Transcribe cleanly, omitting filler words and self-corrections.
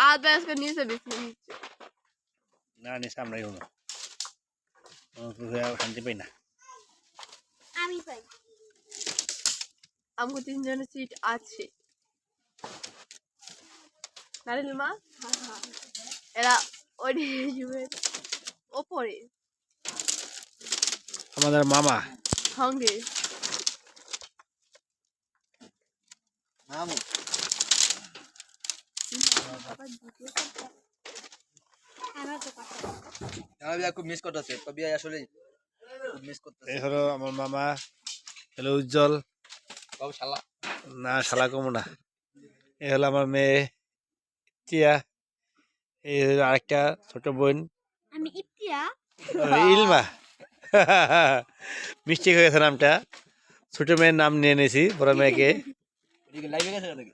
हाथ में इसका नीचे बिस्मिल नीचे না নিচে আমরাই হলো শান্তি পাই না আমি পাই हमको 3 जन सीट আছে নারিল মা এরা ওই দিকে ওপরে আমাদের মামা সঙ্গে মামু আমার তো কথা আমি খুব মিস করতেছি কবি আসলে খুব মিস করতেছি এই হলো আমার মামা হলো উজ্জ্বল বাবু শালা না শালা কমু না এই হলো আমার মেয়ে টিয়া এই হলো আরেকটা ছোট বোন আমি ইতিয়া ইলমা মিস্টেক হয়ে গেছে নামটা ছোট মেয়ের নাম নিয়ে নিয়েছি বড় মেয়েকে এদিকে লাইভে গেছে নাকি